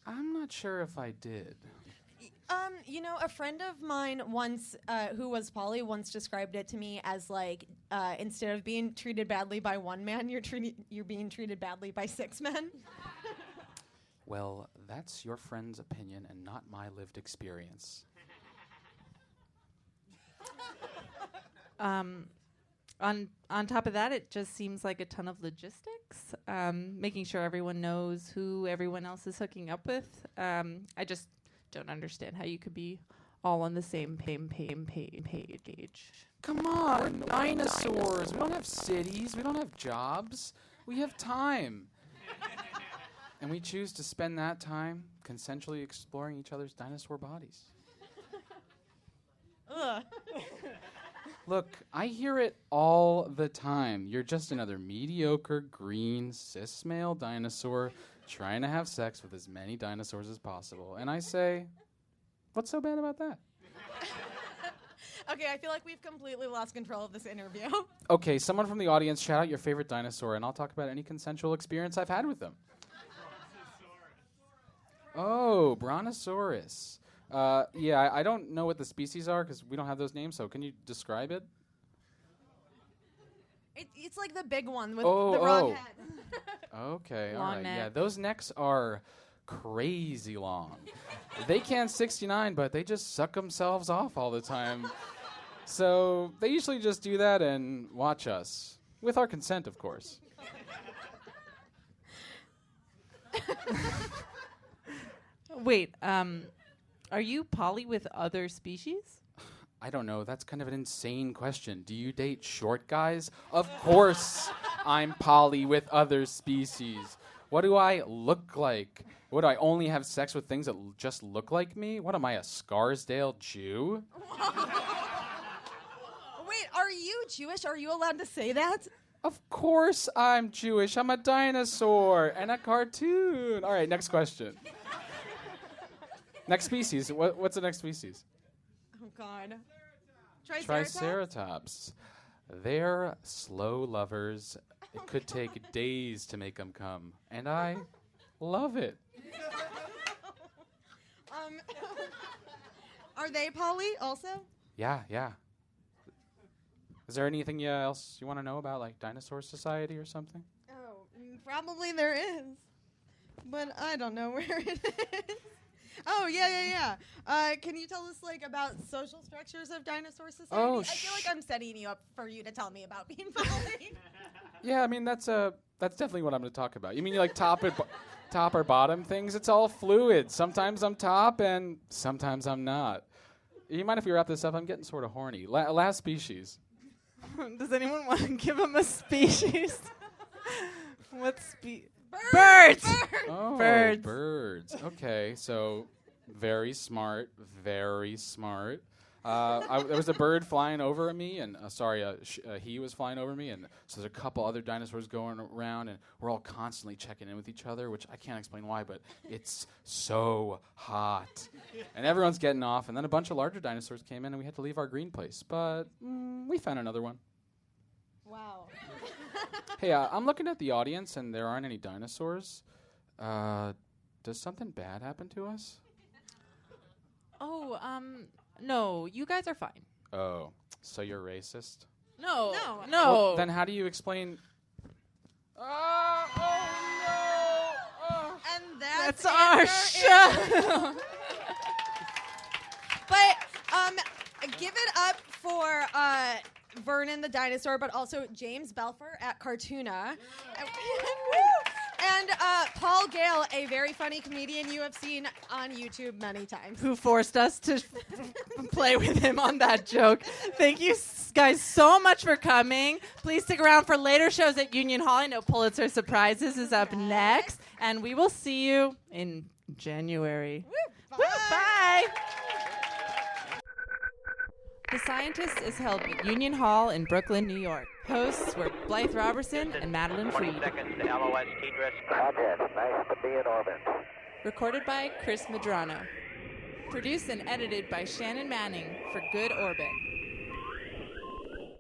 I'm not sure if I did. A friend of mine once, who was poly, once described it to me as instead of being treated badly by one man, you're being treated badly by 6 men. Well, that's your friend's opinion and not my lived experience. On top of that, it just seems like a ton of logistics, making sure everyone knows who everyone else is hooking up with. I just don't understand how you could be all on the same page. Come on, we're dinosaurs. We don't have cities. We don't have jobs. We have time. And we choose to spend that time consensually exploring each other's dinosaur bodies. Ugh. Look, I hear it all the time. You're just another mediocre, green, cis male dinosaur trying to have sex with as many dinosaurs as possible. And I say, what's so bad about that? Okay, I feel like we've completely lost control of this interview. Okay, someone from the audience, shout out your favorite dinosaur, and I'll talk about any consensual experience I've had with them. Oh, Brontosaurus. Yeah, I don't know what the species are because we don't have those names, so can you describe it? It's like the big one with the wrong head. Okay, all Long right. neck. Yeah, those necks are crazy long. They can't 69, but they just suck themselves off all the time. So they usually just do that and watch us. With our consent, of course. Wait, are you poly with other species? I don't know. That's kind of an insane question. Do you date short guys? Of course I'm poly with other species. What do I look like? What, do I only have sex with things that just look like me? What am I, a Scarsdale Jew? Wait, are you Jewish? Are you allowed to say that? Of course I'm Jewish. I'm a dinosaur and a cartoon. All right, next question. Next species. What's the next species? Oh, God. Triceratops. They're slow lovers. It could take days to make them come. And I love it. Are they poly also? Yeah. Is there anything else you want to know about, like Dinosaur Society or something? Oh, probably there is. But I don't know where it is. Oh, yeah. Can you tell us, like, about social structures of Dinosaur Society? Oh, I feel like I'm setting you up for you to tell me about being poly. Yeah, I mean, that's definitely what I'm going to talk about. You mean like top or bottom things? It's all fluid. Sometimes I'm top and sometimes I'm not. You mind if we wrap this up? I'm getting sort of horny. Last species. Does anyone want to give him a species? What Birds! Oh, Birds. birds. Okay, so very smart. There was a bird flying over me, and he was flying over me, and so there's a couple other dinosaurs going around, and we're all constantly checking in with each other, which I can't explain why, but it's so hot. And everyone's getting off, and then a bunch of larger dinosaurs came in, and we had to leave our green place, but we found another one. Wow. Hey, I'm looking at the audience, and there aren't any dinosaurs. Does something bad happen to us? Oh, no, you guys are fine. Oh, so you're racist? No. Well, then how do you explain... And that's our show. But give it up for Vernon the dinosaur, but also James Belfer at Cartoona. And Paul Gale, a very funny comedian you have seen on YouTube many times. Who forced us to play with him on that joke. Thank you guys so much for coming. Please stick around for later shows at Union Hall. I know Pulitzer Surprises is up next. And we will see you in January. Woo, Woo, bye. The Scientist is held at Union Hall in Brooklyn, New York. Hosts were Blythe Roberson and Madelyn 20 Freed. seconds to LOS T-Dress. Roger. Nice to be in orbit. Recorded by Chris Medrano. Produced and edited by Shannon Manning for Good Orbit.